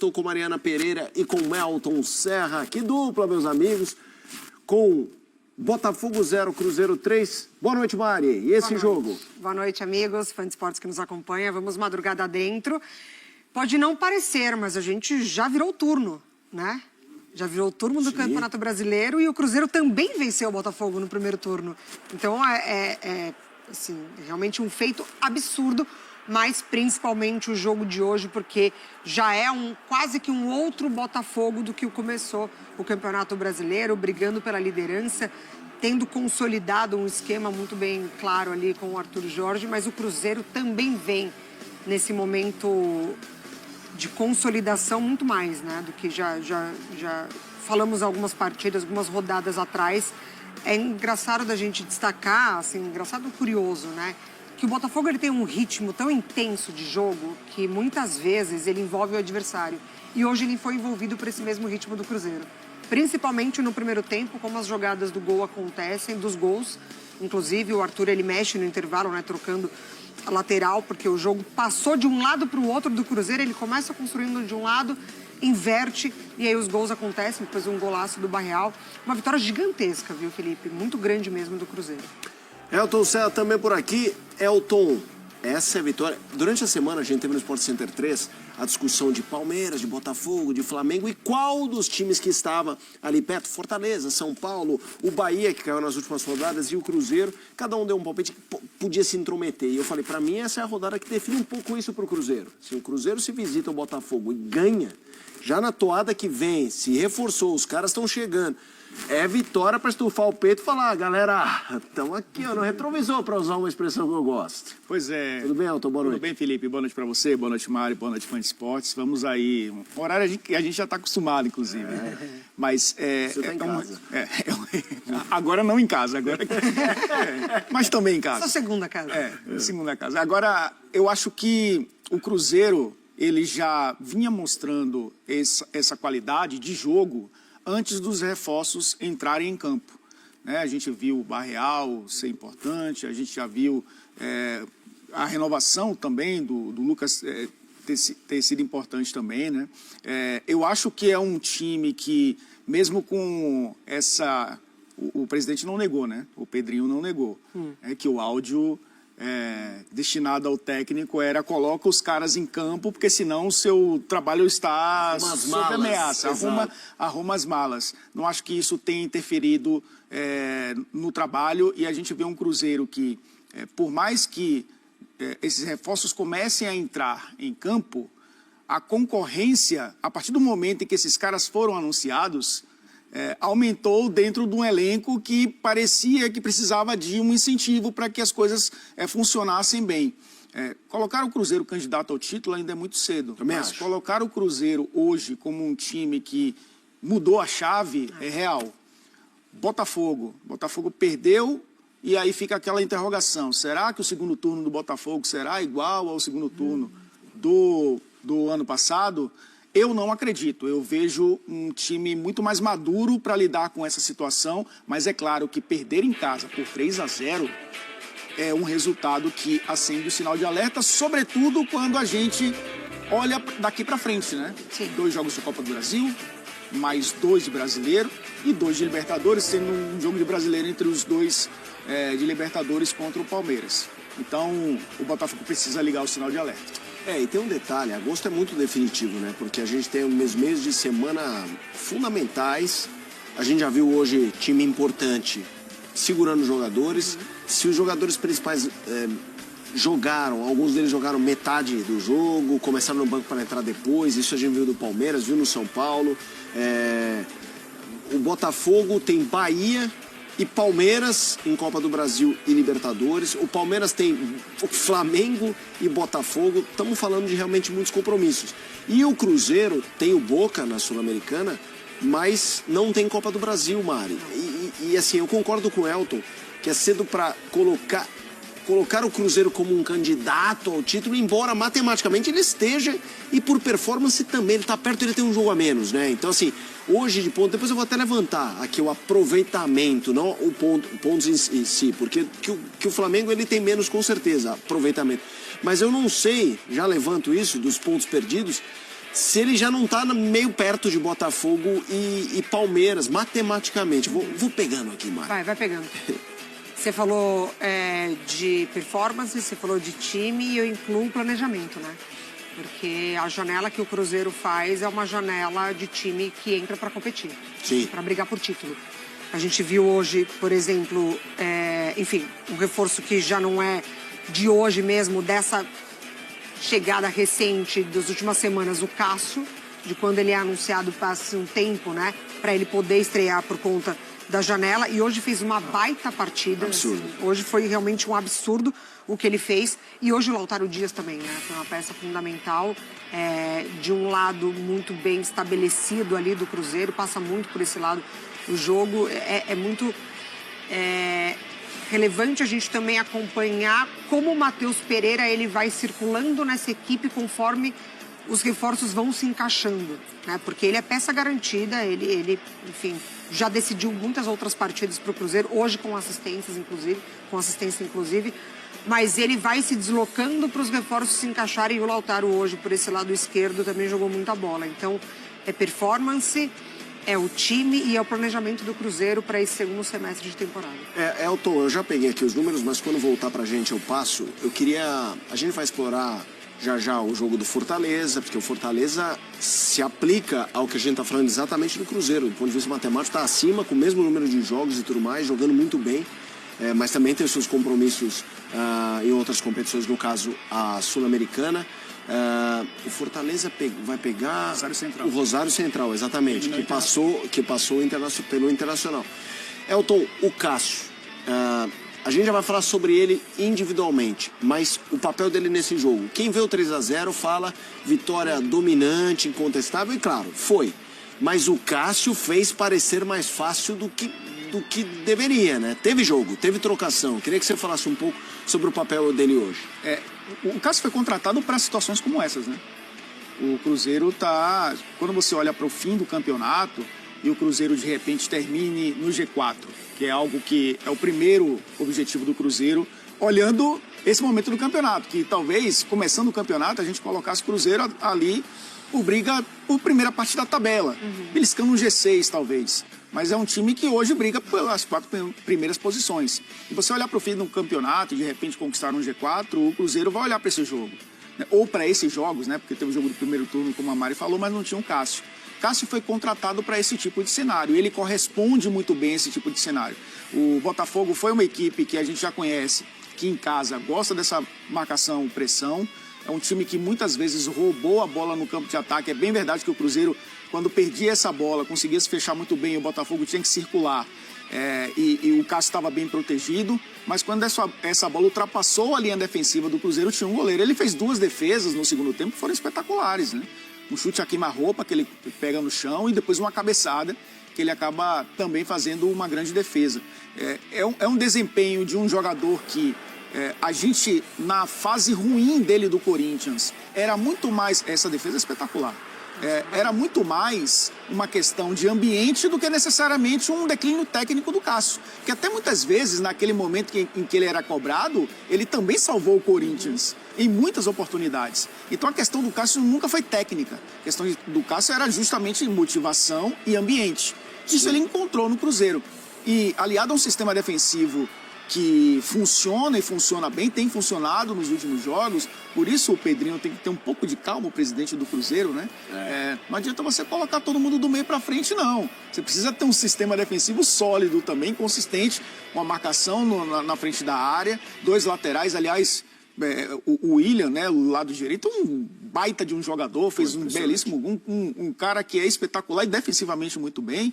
Estou com Mariana Pereira e com Melton Serra. Que dupla, meus amigos. Com Botafogo 0, Cruzeiro 3. Boa noite, Mari. E esse jogo? Boa noite, amigos, fãs de esportes que nos acompanham. Vamos madrugada adentro. Pode não parecer, mas a gente já virou o turno, né? Já virou o turno do Campeonato Brasileiro e o Cruzeiro também venceu o Botafogo no primeiro turno. Então, assim, realmente um feito absurdo, mas principalmente o jogo de hoje, porque já é quase que um outro Botafogo do que começou o Campeonato Brasileiro, brigando pela liderança, tendo consolidado um esquema muito bem claro ali com o Arthur Jorge, mas o Cruzeiro também vem nesse momento de consolidação muito mais, né, do que já falamos algumas partidas, algumas rodadas atrás. É engraçado da gente destacar, assim, engraçado e curioso, né, que o Botafogo ele tem um ritmo tão intenso de jogo que muitas vezes ele envolve o adversário. E hoje ele foi envolvido por esse mesmo ritmo do Cruzeiro. Principalmente no primeiro tempo, como as jogadas do gol acontecem, dos gols. Inclusive o Arthur ele mexe no intervalo, né, trocando a lateral, porque o jogo passou de um lado para o outro do Cruzeiro, ele começa construindo de um lado, inverte, e aí os gols acontecem, depois um golaço do Barreal. Uma vitória gigantesca, viu, Felipe? Muito grande mesmo do Cruzeiro. Elton Serra também por aqui. Elton, essa é a vitória. Durante a semana a gente teve no Sport Center 3 a discussão de Palmeiras, de Botafogo, de Flamengo e qual dos times que estava ali perto, Fortaleza, São Paulo, o Bahia que caiu nas últimas rodadas e o Cruzeiro, cada um deu um palpite que podia se intrometer. E eu falei, pra mim essa é a rodada que define um pouco isso pro Cruzeiro. Se o Cruzeiro se visita o Botafogo e ganha, já na toada que vem, se reforçou, os caras estão chegando. É vitória para estufar o peito e falar, galera, estamos aqui, ó, no retrovisor, para usar uma expressão que eu gosto. Pois é. Tudo bem, Elton? Boa noite. Tudo bem, Felipe? Boa noite para você, boa noite, Mário, boa noite, fã de esportes. Vamos aí, um horário que a gente já está acostumado, inclusive. Né? Mas você tá em casa. Agora não em casa, agora... mas também em casa. Só segunda casa. Segunda casa. Agora, eu acho que o Cruzeiro, ele já vinha mostrando essa qualidade de jogo antes dos reforços entrarem em campo. Né? A gente viu o Barreal ser importante, a gente já viu a renovação também do Lucas ter sido importante também. Né? Eu acho que é um time que, mesmo com essa... O presidente não negou, né? O Pedrinho não negou. Que o áudio... destinado ao técnico era coloca os caras em campo, porque senão o seu trabalho está sob ameaça. Arruma as malas. Não acho que isso tenha interferido no trabalho e a gente vê um Cruzeiro que, por mais que esses reforços comecem a entrar em campo, a concorrência, a partir do momento em que esses caras foram anunciados, aumentou dentro de um elenco que parecia que precisava de um incentivo para que as coisas funcionassem bem. Colocar o Cruzeiro candidato ao título ainda é muito cedo, mas colocar o Cruzeiro hoje como um time que mudou a chave é real. Botafogo perdeu e aí fica aquela interrogação, será que o segundo turno do Botafogo será igual ao segundo turno do ano passado? Eu não acredito, eu vejo um time muito mais maduro para lidar com essa situação, mas é claro que perder em casa por 3-0 é um resultado que acende o sinal de alerta, sobretudo quando a gente olha daqui para frente, né? Sim. 2 jogos de Copa do Brasil, mais 2 de Brasileiro e 2 de Libertadores, sendo um jogo de Brasileiro entre os 2 de Libertadores contra o Palmeiras. Então, o Botafogo precisa ligar o sinal de alerta. E tem um detalhe, agosto é muito definitivo, né? Porque a gente tem uns meses de semana fundamentais. A gente já viu hoje time importante segurando jogadores. Se os jogadores principais jogaram, alguns deles jogaram metade do jogo, começaram no banco para entrar depois. Isso a gente viu do Palmeiras, viu no São Paulo. O Botafogo tem Bahia e Palmeiras em Copa do Brasil e Libertadores. O Palmeiras tem o Flamengo e Botafogo. Estamos falando de realmente muitos compromissos. E o Cruzeiro tem o Boca na Sul-Americana, mas não tem Copa do Brasil, Mari. E assim, eu concordo com o Elton, que é cedo para colocar o Cruzeiro como um candidato ao título, embora matematicamente ele esteja e por performance também, ele está perto, ele tem um jogo a menos, né? Então assim, hoje de ponto, depois eu vou até levantar aqui o aproveitamento, não o pontos em si, porque que o Flamengo ele tem menos com certeza, aproveitamento. Mas eu não sei, já levanto isso, dos pontos perdidos, se ele já não tá meio perto de Botafogo e Palmeiras, matematicamente. Vou pegando aqui, Mari. Vai pegando. Você falou de performance, você falou de time e eu incluo o planejamento, né? Porque a janela que o Cruzeiro faz é uma janela de time que entra para competir. Sim. Para brigar por título. A gente viu hoje, por exemplo, enfim, um reforço que já não é de hoje mesmo, dessa chegada recente das últimas semanas, o Cássio, de quando ele é anunciado passa um tempo, né? Para ele poder estrear por conta da janela. E hoje fez uma baita partida. Absurdo. Assim, hoje foi realmente um absurdo o que ele fez. E hoje o Lautaro Dias também, né? Foi uma peça fundamental. De um lado muito bem estabelecido ali do Cruzeiro. Passa muito por esse lado. O jogo é muito relevante a gente também acompanhar como o Matheus Pereira ele vai circulando nessa equipe conforme os reforços vão se encaixando, né? Porque ele é peça garantida, ele enfim, já decidiu muitas outras partidas para o Cruzeiro, hoje com assistência inclusive, mas ele vai se deslocando para os reforços se encaixarem e o Lautaro hoje, por esse lado esquerdo, também jogou muita bola. Então, é performance, é o time e é o planejamento do Cruzeiro para esse segundo semestre de temporada. Elton, eu já peguei aqui os números, mas quando voltar pra gente eu passo. A gente vai explorar já o jogo do Fortaleza, porque o Fortaleza se aplica ao que a gente tá falando exatamente do Cruzeiro. Do ponto de vista matemático, tá acima, com o mesmo número de jogos e tudo mais, jogando muito bem. Mas também tem os seus compromissos em outras competições, no caso a Sul-Americana. O Fortaleza vai pegar o Rosário Central, exatamente, que passou pelo Internacional. Elton, o Cássio, a gente já vai falar sobre ele individualmente, mas o papel dele nesse jogo. Quem vê o 3-0 fala vitória dominante, incontestável, e claro, foi. Mas o Cássio fez parecer mais fácil do que deveria, né? Teve jogo, teve trocação. Queria que você falasse um pouco sobre o papel dele hoje. O Cássio foi contratado para situações como essas, né? O Cruzeiro tá... Quando você olha para o fim do campeonato e o Cruzeiro de repente termine no G4, que é algo que é o primeiro objetivo do Cruzeiro, olhando esse momento do campeonato, que talvez, começando o campeonato, a gente colocasse o Cruzeiro ali por briga por primeira parte da tabela, beliscando um G6 talvez. Mas é um time que hoje briga pelas 4 primeiras posições. E você olhar para o fim do campeonato e de repente conquistar um G4, o Cruzeiro vai olhar para esse jogo. Né? Ou para esses jogos, né? Porque teve o jogo do primeiro turno, como a Mari falou, mas não tinha um Cássio. Cássio foi contratado para esse tipo de cenário. Ele corresponde muito bem a esse tipo de cenário. O Botafogo foi uma equipe que a gente já conhece, que em casa gosta dessa marcação, pressão. É um time que muitas vezes roubou a bola no campo de ataque. É bem verdade que o Cruzeiro, quando perdia essa bola, conseguia se fechar muito bem, o Botafogo tinha que circular. E o Cássio estava bem protegido, mas quando essa bola ultrapassou a linha defensiva do Cruzeiro, tinha um goleiro. Ele fez 2 defesas no segundo tempo que foram espetaculares, né? Um chute a queima-roupa que ele pega no chão e depois uma cabeçada que ele acaba também fazendo uma grande defesa. É um desempenho de um jogador que a gente, na fase ruim dele do Corinthians, era muito mais... Essa defesa é espetacular. Era muito mais uma questão de ambiente do que necessariamente um declínio técnico do Cássio. Porque até muitas vezes, naquele momento em que ele era cobrado, ele também salvou o Corinthians em muitas oportunidades. Então a questão do Cássio nunca foi técnica. A questão do Cássio era justamente motivação e ambiente. Isso ele encontrou no Cruzeiro. E aliado a um sistema defensivo que funciona e funciona bem, tem funcionado nos últimos jogos, por isso o Pedrinho tem que ter um pouco de calma, o presidente do Cruzeiro, né? Não adianta você colocar todo mundo do meio para frente, não. Você precisa ter um sistema defensivo sólido também, consistente, uma marcação na frente da área, 2 laterais, aliás, o William, né, o lado direito, um baita de um jogador, fez um belíssimo gol, um cara que é espetacular e defensivamente muito bem.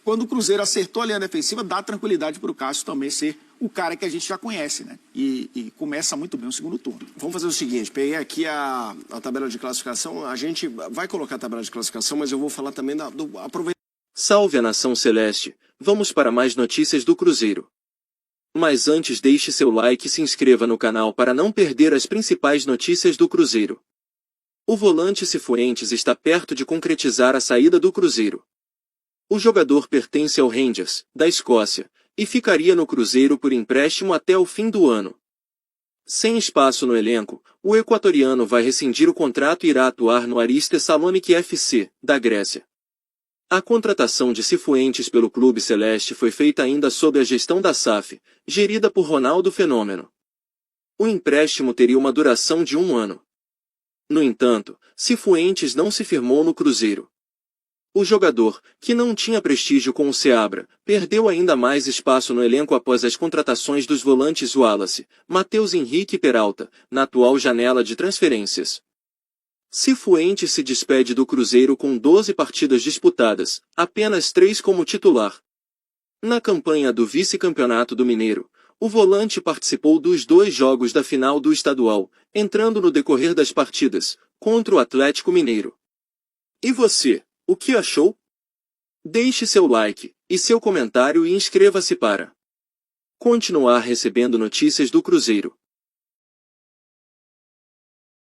Quando o Cruzeiro acertou a linha defensiva, dá tranquilidade para o Cássio também ser o cara que a gente já conhece, né? E começa muito bem o segundo turno. Vamos fazer o seguinte, peguei aqui a tabela de classificação, a gente vai colocar a tabela de classificação, mas eu vou falar também do aproveitamento. Salve a Nação Celeste, vamos para mais notícias do Cruzeiro. Mas antes deixe seu like e se inscreva no canal para não perder as principais notícias do Cruzeiro. O volante Cifuentes está perto de concretizar a saída do Cruzeiro. O jogador pertence ao Rangers, da Escócia, e ficaria no Cruzeiro por empréstimo até o fim do ano. Sem espaço no elenco, o equatoriano vai rescindir o contrato e irá atuar no Aris Thessaloniki FC, da Grécia. A contratação de Cifuentes pelo clube celeste foi feita ainda sob a gestão da SAF, gerida por Ronaldo Fenômeno. O empréstimo teria uma duração de 1 ano. No entanto, Cifuentes não se firmou no Cruzeiro. O jogador, que não tinha prestígio com o Seabra, perdeu ainda mais espaço no elenco após as contratações dos volantes Wallace, Matheus Henrique e Peralta, na atual janela de transferências. Cifuentes se despede do Cruzeiro com 12 partidas disputadas, apenas 3 como titular. Na campanha do vice-campeonato do Mineiro, o volante participou dos 2 jogos da final do estadual, entrando no decorrer das partidas, contra o Atlético Mineiro. E você, o que achou? Deixe seu like e seu comentário e inscreva-se para continuar recebendo notícias do Cruzeiro.